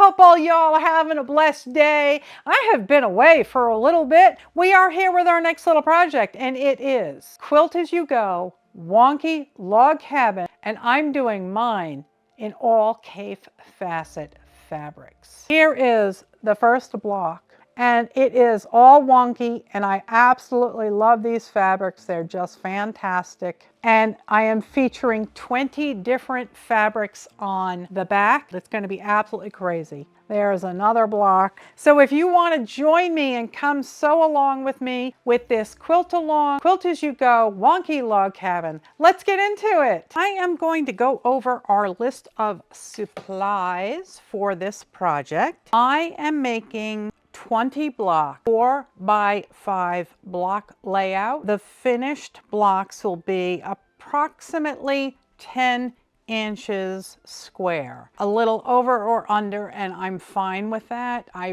hope all y'all are having a blessed day. I have been away for a little bit. We are here with our next little project, and it is Quilt As You Go, Wonky Log Cabin, and I'm doing mine in all Kaffe Fassett fabrics. Here is the first block. And it is all wonky, and I absolutely love these fabrics. They're just fantastic. And I am featuring 20 different fabrics on the back. It's going to be absolutely crazy. There's another block. So if you want to join me and come sew along with me with this Quilt As You Go Wonky Log Cabin, let's get into it. I am going to go over our list of supplies for this project. I am making 20 block, 4 by 5 block layout. The finished blocks will be approximately 10 inches square, a little over or under, and I'm fine with that. I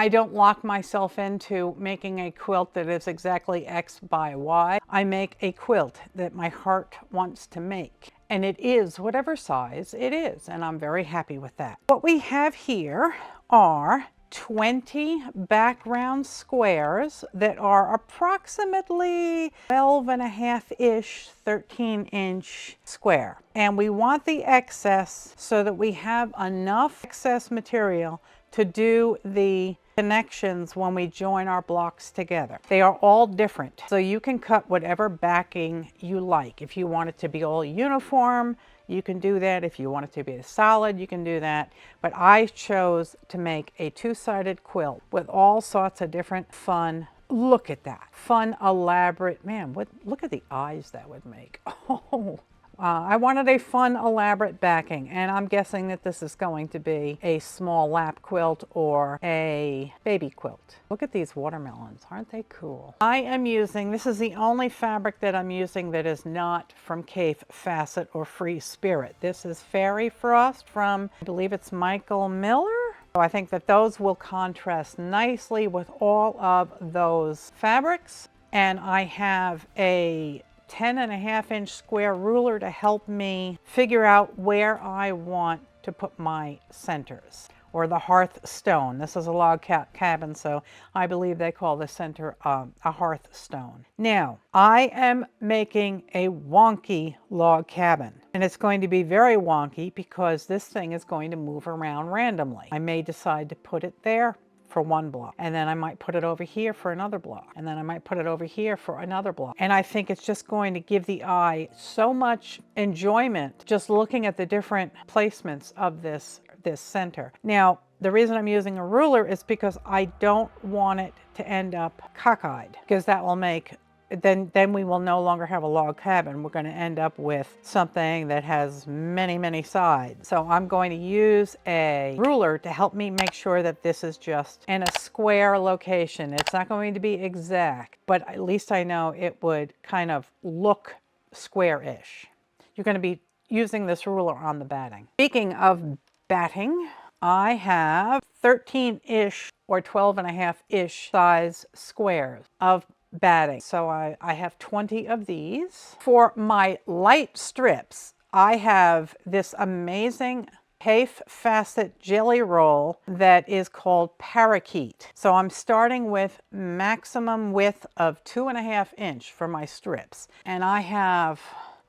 don't lock myself into making a quilt that is exactly X by Y. I make a quilt that my heart wants to make, and it is whatever size it is, and I'm very happy with that. What we have here are 20 background squares that are approximately 12.5-ish, 13-inch square. And we want the excess so that we have enough excess material to do the connections when we join our blocks together. They are all different, so you can cut whatever backing you like. If you want it to be all uniform, you can do that. If you want it to be solid, you can do that. But I chose to make a two-sided quilt with all sorts of different fun, look at that, fun, elaborate, man, look at the eyes that would make. Oh. I wanted a fun, elaborate backing, and I'm guessing that this is going to be a small lap quilt or a baby quilt. Look at these watermelons, aren't they cool? I am using, this is the only fabric that I'm using that is not from Kaffe Fassett or Free Spirit. This is Fairy Frost from, I believe it's Michael Miller. So I think that those will contrast nicely with all of those fabrics. And I have a 10.5-inch square ruler to help me figure out where I want to put my centers, or the hearth stone. This is a log cabin, so I believe they call the center a hearth stone. Now, I am making a wonky log cabin, and it's going to be very wonky because this thing is going to move around randomly. I may decide to put it there for one block, and then I might put it over here for another block, and then I might put it over here for another block. And I think it's just going to give the eye so much enjoyment just looking at the different placements of this center. Now, the reason I'm using a ruler is because I don't want it to end up cockeyed, because that will make then we will no longer have a log cabin. We're going to end up with something that has many, many sides. So I'm going to use a ruler to help me make sure that this is just in a square location. It's not going to be exact, but at least I know it would kind of look square-ish. You're going to be using this ruler on the batting. Speaking of batting, I have 13-ish or 12.5-ish size squares of batting. So I have 20 of these. For my light strips, I have this amazing Kaffe Fassett jelly roll that is called Parakeet. So I'm starting with maximum width of 2.5-inch for my strips. And I have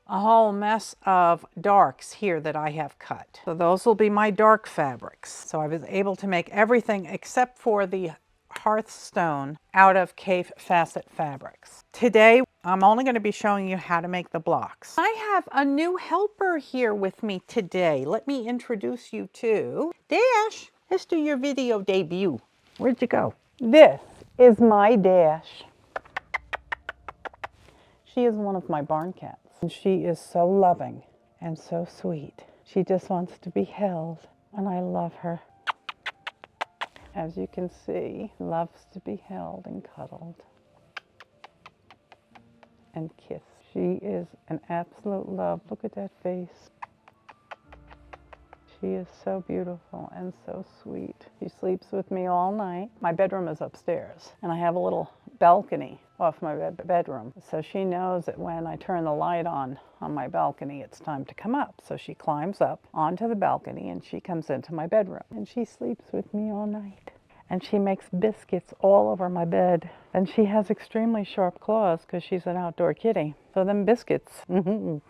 a whole mess of darks here that I have cut. So those will be my dark fabrics. So I was able to make everything except for the hearthstone out of Kaffe Fassett fabrics. Today, I'm only going to be showing you how to make the blocks. I have a new helper here with me today. Let me introduce you to Dash. Let's do your video debut. Where'd you go? This is my Dash. She is one of my barn cats, and she is so loving and so sweet. She just wants to be held, and I love her. As you can see, loves to be held and cuddled and kissed. She is an absolute love. Look at that face. She is so beautiful and so sweet. She sleeps with me all night. My bedroom is upstairs, and I have a little balcony off my bedroom. So she knows that when I turn the light on my balcony, it's time to come up. So she climbs up onto the balcony and she comes into my bedroom. And she sleeps with me all night. And she makes biscuits all over my bed. And she has extremely sharp claws because she's an outdoor kitty. So them biscuits, it's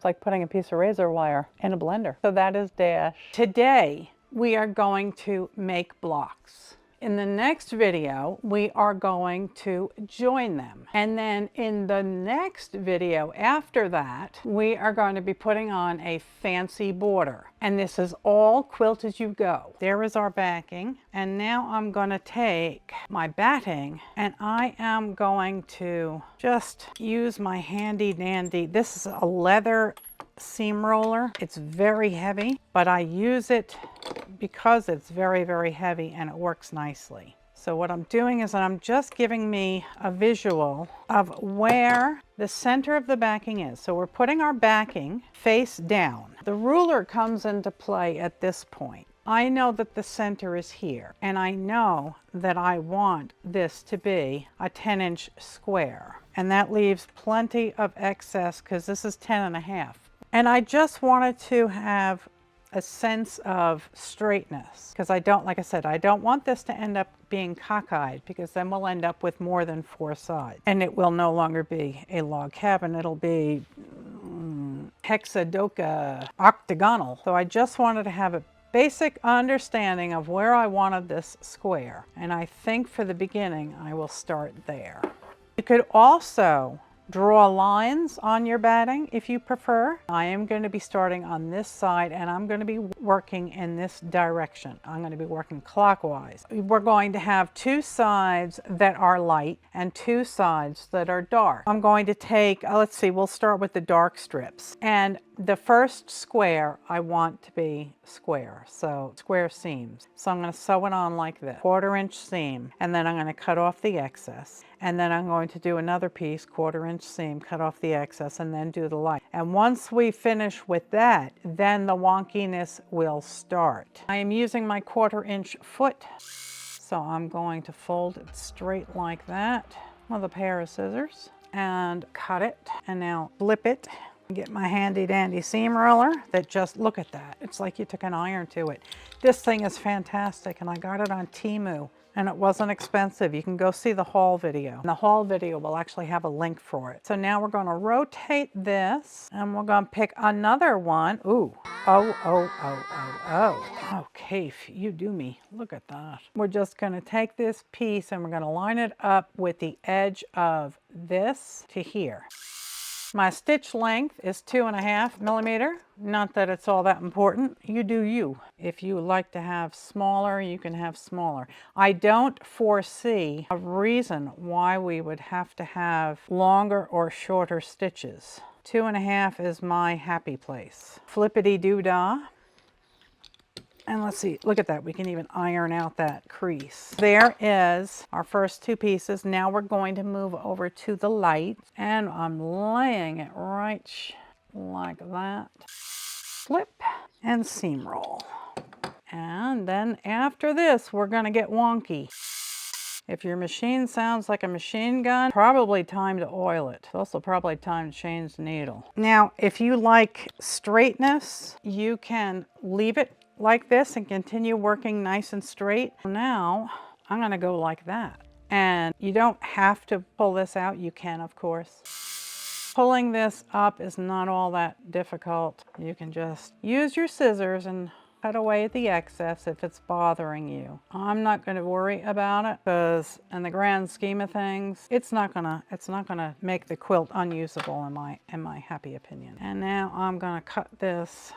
like putting a piece of razor wire in a blender. So that is Dash. Today, we are going to make blocks. In the next video, we are going to join them. And then in the next video after that, we are going to be putting on a fancy border. And this is all Quilt As You Go. There is our backing. And now I'm going to take my batting and I am going to just use my handy dandy. This is a leather seam roller. It's very heavy, but I use it because it's very, very heavy and it works nicely. So what I'm doing is I'm just giving me a visual of where the center of the backing is. So we're putting our backing face down. The ruler comes into play at this point. I know that the center is here, and I know that I want this to be a 10-inch square. And that leaves plenty of excess because this is 10.5. And I just wanted to have a sense of straightness because I don't, like I said, I don't want this to end up being cockeyed because then we'll end up with more than 4 sides and it will no longer be a log cabin. It'll be hexadoca octagonal. So I just wanted to have a basic understanding of where I wanted this square. And I think for the beginning, I will start there. You could also draw lines on your batting if you prefer. I am going to be starting on this side and I'm going to be working in this direction. I'm going to be working clockwise. We're going to have 2 sides that are light and 2 sides that are dark. I'm going to take, let's see, we'll start with the dark strips. And the first square I want to be square, so square seams. So I'm going to sew it on like this, 1/4-inch seam, and then I'm going to cut off the excess. And then I'm going to do another piece, 1/4-inch seam, cut off the excess, and then do the light. And once we finish with that, then the wonkiness will start. I am using my 1/4-inch foot, so I'm going to fold it straight like that with a pair of scissors and cut it, and now flip it. Get my handy dandy seam roller that just, look at that. It's like you took an iron to it. This thing is fantastic and I got it on Temu and it wasn't expensive. You can go see the haul video. And the haul video will actually have a link for it. So now we're going to rotate this and we're going to pick another one. Ooh, oh, Kate, you do me. Look at that. We're just going to take this piece and we're going to line it up with the edge of this to here. My stitch length is 2.5 millimeter. Not that it's all that important. You do you. If you like to have smaller, you can have smaller. I don't foresee a reason why we would have to have longer or shorter stitches. 2.5 is my happy place. Flippity-doo-dah. And let's see, look at that. We can even iron out that crease. There is our first 2 pieces. Now we're going to move over to the light. And I'm laying it right like that. Flip and seam roll. And then after this, we're going to get wonky. If your machine sounds like a machine gun, probably time to oil it. It's also probably time to change the needle. Now, if you like straightness, you can leave it like this and continue working nice and straight. Now I'm going to go like that, and you don't have to pull this out. You can, of course. Pulling this up is not all that difficult. You can just use your scissors and cut away at the excess if it's bothering you. I'm not going to worry about it because in the grand scheme of things, it's not gonna make the quilt unusable in my happy opinion. And now I'm going to cut this.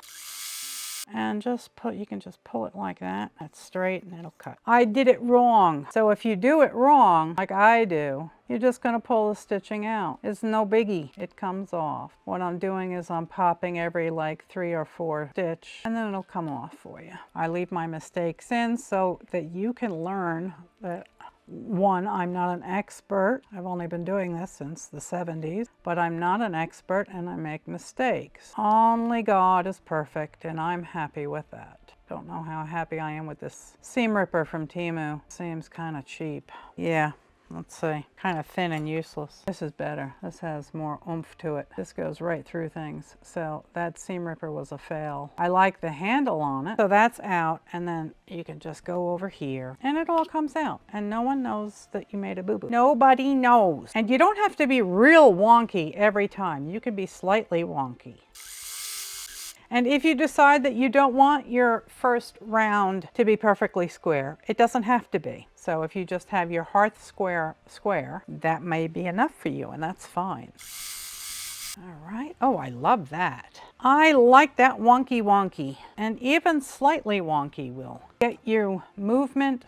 And you can just pull it like that. That's straight and it'll cut. I did it wrong. So if you do it wrong, like I do, you're just gonna pull the stitching out. It's no biggie, it comes off. What I'm doing is I'm popping every like 3 or 4 stitch and then it'll come off for you. I leave my mistakes in so that you can learn that, one, I'm not an expert. I've only been doing this since the 70s, but I'm not an expert and I make mistakes. Only God is perfect and I'm happy with that. Don't know how happy I am with this seam ripper from Temu. Seems kind of cheap. Yeah. Let's see, kind of thin and useless. This is better. This has more oomph to it. This goes right through things. So that seam ripper was a fail. I like the handle on it. So that's out, and then you can just go over here and it all comes out and no one knows that you made a boo-boo. Nobody knows. And you don't have to be real wonky every time. You can be slightly wonky. And if you decide that you don't want your first round to be perfectly square, it doesn't have to be. So if you just have your hearth square, that may be enough for you, and that's fine. All right. Oh, I love that. I like that wonky, and even slightly wonky will get you movement.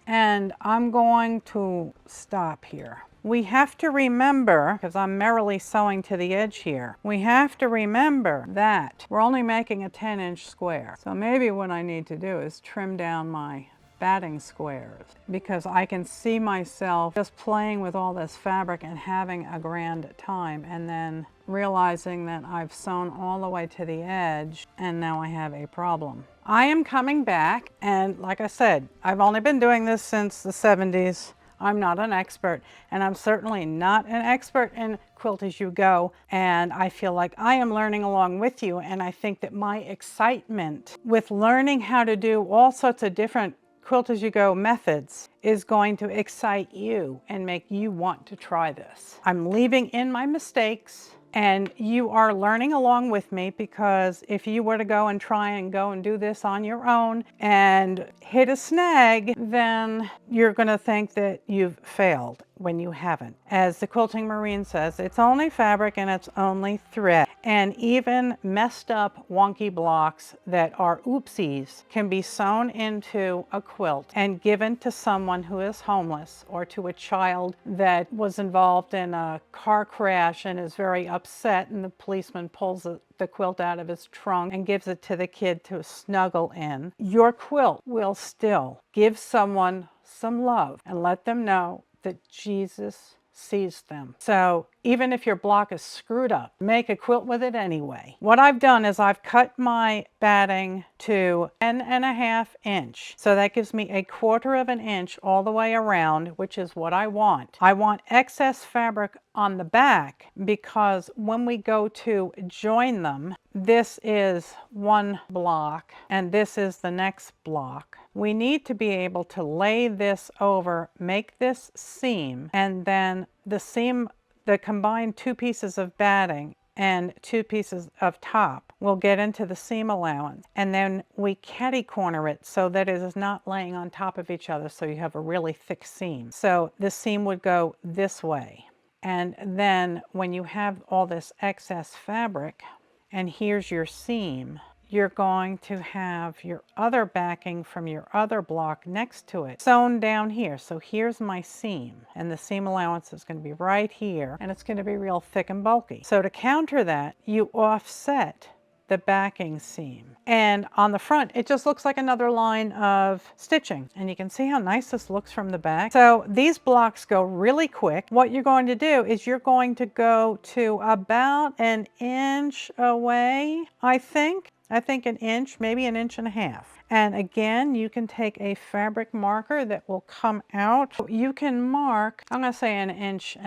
And I'm going to stop here. We have to remember, because I'm merrily sewing to the edge here, we have to remember that we're only making a 10-inch square. So maybe what I need to do is trim down my batting squares, because I can see myself just playing with all this fabric and having a grand time, and then realizing that I've sewn all the way to the edge and now I have a problem. I am coming back, and like I said, I've only been doing this since the 70s. I'm not an expert, and I'm certainly not an expert in Quilt As You Go, and I feel like I am learning along with you, and I think that my excitement with learning how to do all sorts of different Quilt As You Go methods is going to excite you and make you want to try this. I'm leaving in my mistakes, and you are learning along with me, because if you were to go and do this on your own and hit a snag, then you're going to think that you've failed when you haven't. As the Quilting Marine says, it's only fabric and it's only thread. And even messed up wonky blocks that are oopsies can be sewn into a quilt and given to someone who is homeless, or to a child that was involved in a car crash and is very upset, and the policeman pulls the quilt out of his trunk and gives it to the kid to snuggle in. Your quilt will still give someone some love and let them know that Jesus sees them. So even if your block is screwed up, make a quilt with it anyway. What I've done is I've cut my batting to 10.5 inch. So that gives me 1/4 inch all the way around, which is what I want. I want excess fabric on the back, because when we go to join them, this is one block and this is the next block. We need to be able to lay this over, make this seam, and then the seam, the combined 2 pieces of batting and 2 pieces of top will get into the seam allowance, and then we catty corner it so that it is not laying on top of each other, so you have a really thick seam. So the seam would go this way, and then when you have all this excess fabric and here's your seam, you're going to have your other backing from your other block next to it sewn down here. So here's my seam, and the seam allowance is going to be right here, and it's going to be real thick and bulky. So to counter that, you offset the backing seam, and on the front it just looks like another line of stitching, and you can see how nice this looks from the back. So these blocks go really quick. What you're going to do is you're going to go to about 1 inch away, I think 1 inch, maybe 1.5 inches. And again, you can take a fabric marker that will come out. You can mark, I'm going to say 1.5 inches.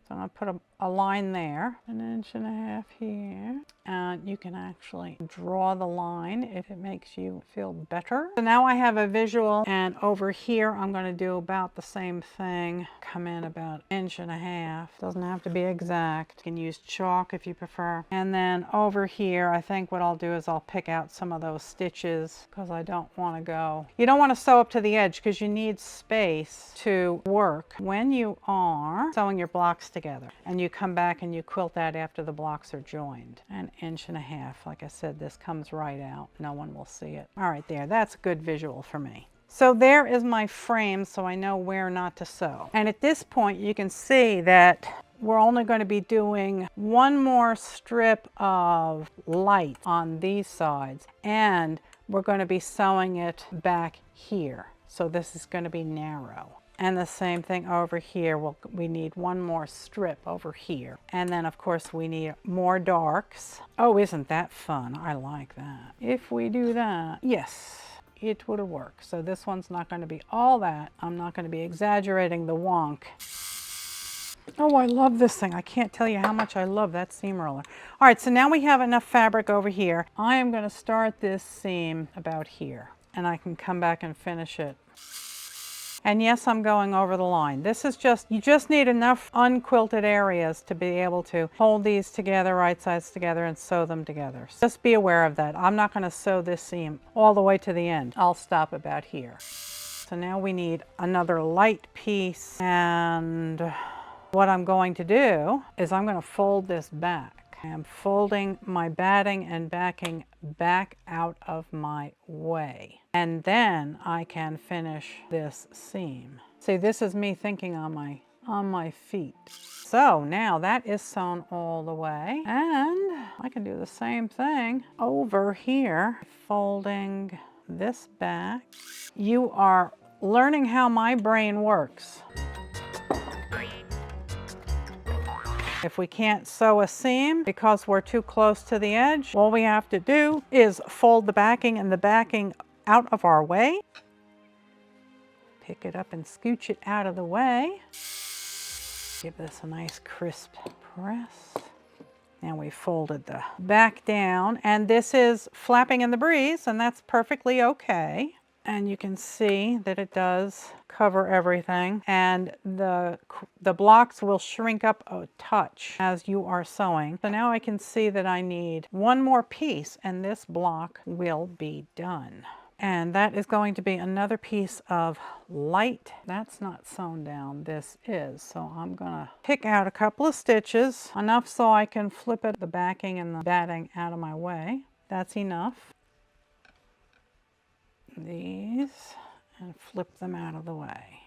So I'm going to put a line there, 1.5 inches here, and you can actually draw the line if it makes you feel better. So now I have a visual, and over here I'm going to do about the same thing. Come in about 1.5 inches. Doesn't have to be exact. You can use chalk if you prefer. And then over here, I think what I'll do is I'll pick out some of those stitches, because I don't want to go. You don't want to sew up to the edge, because you need space to work when you are sewing your blocks together. And you come back and you quilt that after the blocks are joined. 1.5 inches. Like I said, this comes right out. No one will see it. All right, there. That's a good visual for me. So there is my frame, so I know where not to sew. And at this point, you can see that we're only going to be doing one more strip of light on these sides, and we're going to be sewing it back here. So this is going to be narrow. And the same thing over here. We need one more strip over here. And then of course we need more darks. Oh, isn't that fun? I like that. If we do that, yes, it would work. So this one's not going to be all that. I'm not going to be exaggerating the wonk. Oh, I love this thing. I can't tell you how much I love that seam roller. All right, so now we have enough fabric over here. I am going to start this seam about here, and I can come back and finish it. And yes, I'm going over the line. This is just, you just need enough unquilted areas to be able to hold these together, right sides together, and sew them together. So just be aware of that. I'm not going to sew this seam all the way to the end. I'll stop about here. So now we need another light piece, and what I'm going to do is I'm going to fold this back. I'm folding my batting and backing back out of my way. And then I can finish this seam. See, this is me thinking on my feet. So now that is sewn all the way. And I can do the same thing over here, folding this back. You are learning how my brain works. If we can't sew a seam because we're too close to the edge, all we have to do is fold the backing and the backing out of our way. Pick it up and scooch it out of the way. Give this a nice crisp press. And we folded the back down, and this is flapping in the breeze, and that's perfectly okay. And you can see that it does cover everything, and the blocks will shrink up a touch as you are sewing. So now I can see that I need one more piece, and this block will be done. And that is going to be another piece of light. That's not sewn down, this is. So I'm gonna pick out a couple of stitches, enough so I can flip it, the backing and the batting out of my way. That's enough. These, and flip them out of the way.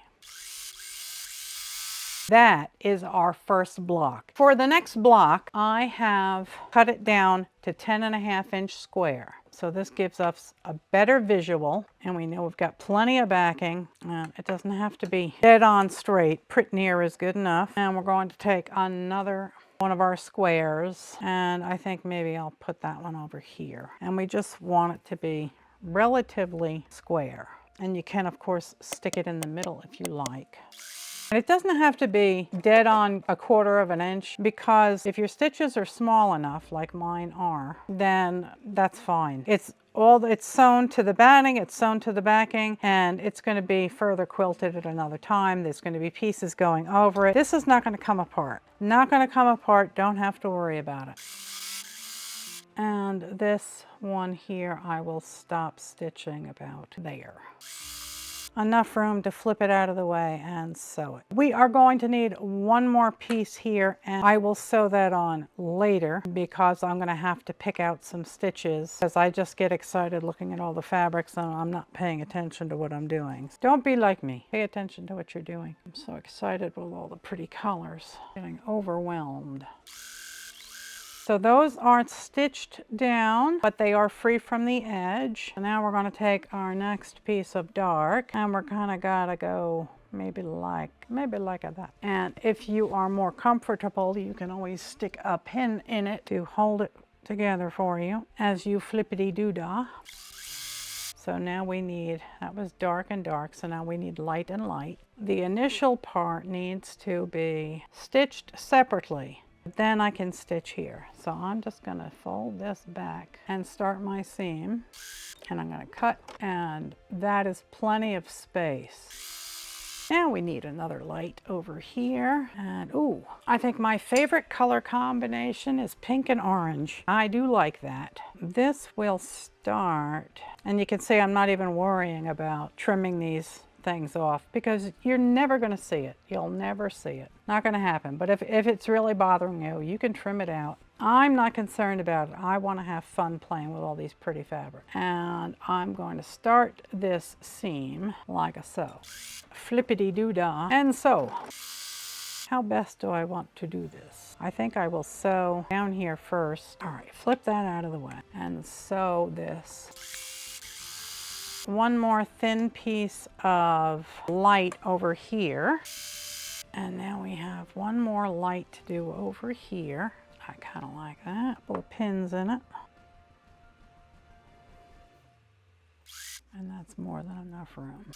That is our first block. For the next block, I have cut it down to 10.5-inch square. So this gives us a better visual, and we know we've got plenty of backing. It doesn't have to be dead on straight. Pretty near is good enough. And we're going to take another one of our squares, and I think maybe I'll put that one over here. And we just want it to be relatively square. And you can, of course, stick it in the middle if you like. And it doesn't have to be dead on 1/4 of an inch, because if your stitches are small enough, like mine are, then that's fine. It's sewn to the batting, it's sewn to the backing, and it's going to be further quilted at another time. There's going to be pieces going over it. This is not going to come apart. Not going to come apart, don't have to worry about it. And this one here, I will stop stitching about there. Enough room to flip it out of the way and sew it. We are going to need one more piece here, and I will sew that on later because I'm going to have to pick out some stitches, as I just get excited looking at all the fabrics and I'm not paying attention to what I'm doing. Don't be like me. Pay attention to what you're doing. I'm so excited with all the pretty colors. Getting overwhelmed. So those aren't stitched down, but they are free from the edge. And now we're going to take our next piece of dark, and we're kind of got to go maybe like that. And if you are more comfortable, you can always stick a pin in it to hold it together for you as you flippity-doo-dah. So now we need, that was dark and dark, so now we need light and light. The initial part needs to be stitched separately. Then I can stitch here. So I'm just going to fold this back and start my seam, and I'm going to cut, and that is plenty of space. Now we need another light over here, and ooh, I think my favorite color combination is pink and orange. I do like that. This will start, and you can see I'm not even worrying about trimming these things off because you're never going to see it. You'll never see it. Not going to happen. But if it's really bothering you, you can trim it out. I'm not concerned about it. I want to have fun playing with all these pretty fabric. And I'm going to start this seam like so. Flippity-doo-dah. And sew. How best do I want to do this? I think I will sew down here first. All right, flip that out of the way and sew this. one more thin piece of light over here. And now we have one more light to do over here. I kind of like that. A couple of pins in it. And that's more than enough room.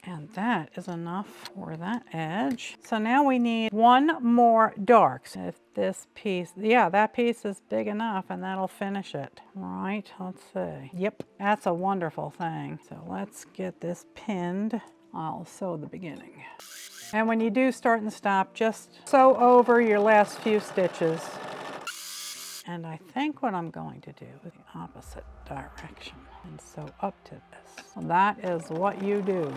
And that is enough for that edge. So now we need one more dark. So if this piece, yeah, that piece is big enough and that'll finish it. Right, let's see. Yep, that's a wonderful thing. So let's get this pinned. I'll sew the beginning. And when you do start and stop, just sew over your last few stitches. And I think what I'm going to do is the opposite direction and sew up to this. So that is what you do.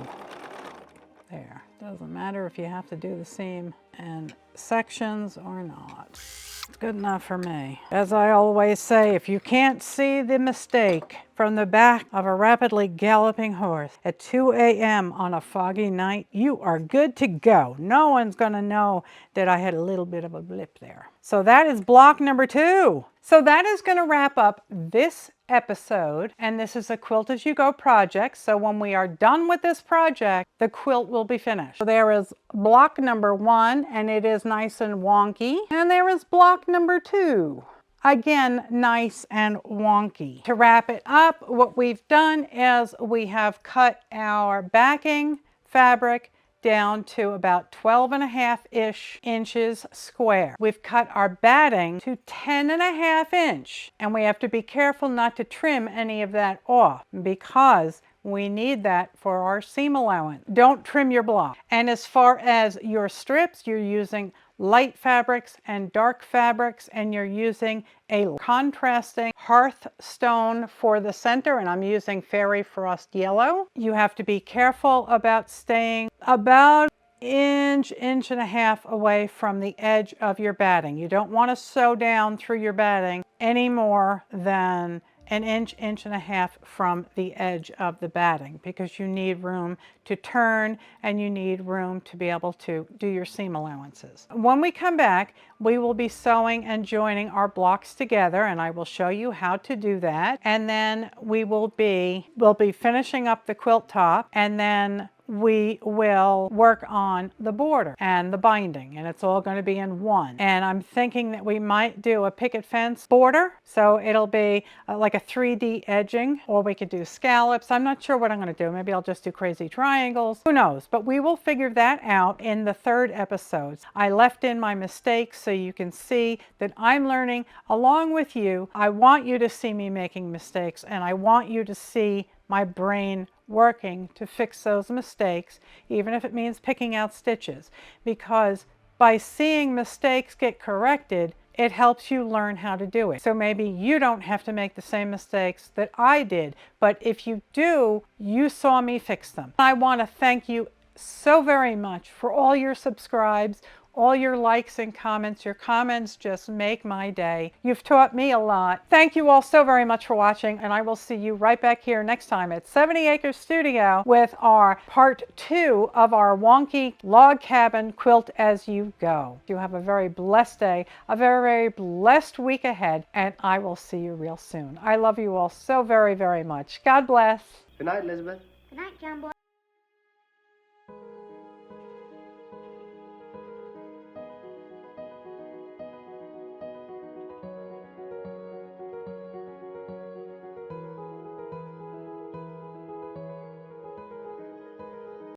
There. Doesn't matter if you have to do the seam and sections or not. It's good enough for me. As I always say, if you can't see the mistake from the back of a rapidly galloping horse at 2 a.m. on a foggy night, you are good to go. No one's going to know that I had a little bit of a blip there. So that is block number 2. So that is going to wrap up this episode, and this is a Quilt As You Go project. So when we are done with this project, the quilt will be finished. So there is block number 1, and it is nice and wonky. And there is block number 2. Again, nice and wonky. To wrap it up, what we've done is we have cut our backing fabric down to about 12.5-ish inches square. We've cut our batting to 10.5 inch, and we have to be careful not to trim any of that off because we need that for our seam allowance. Don't trim your block. And as far as your strips, you're using light fabrics and dark fabrics, and you're using a contrasting hearthstone for the center, and I'm using Fairy Frost Yellow. You have to be careful about staying about inch and a half away from the edge of your batting. You don't want to sew down through your batting any more than an inch and a half from the edge of the batting, because you need room to turn and you need room to be able to do your seam allowances. When we come back, we will be sewing and joining our blocks together, and I will show you how to do that. And then we'll be finishing up the quilt top, and then we will work on the border and the binding, and it's all going to be in one. And I'm thinking that we might do a picket fence border, so it'll be like a 3D edging, or we could do scallops. I'm not sure what I'm going to do. Maybe I'll just do crazy triangles. Who knows? But we will figure that out in the 3rd episode. I left in my mistakes so you can see that I'm learning along with you. I want you to see me making mistakes, and I want you to see my brain working to fix those mistakes, even if it means picking out stitches, because by seeing mistakes get corrected, it helps you learn how to do it. So maybe you don't have to make the same mistakes that I did, but if you do, you saw me fix them. I want to thank you so very much for all your subscribes, all your likes and comments. Your comments just make my day. You've taught me a lot. Thank you all so very much for watching, and I will see you right back here next time at 70 Acres Studio with our part 2 of our wonky log cabin Quilt As You Go. You have a very blessed day, a very, very blessed week ahead, and I will see you real soon. I love you all so very, very much. God bless. Good night, Elizabeth. Good night, John Boy.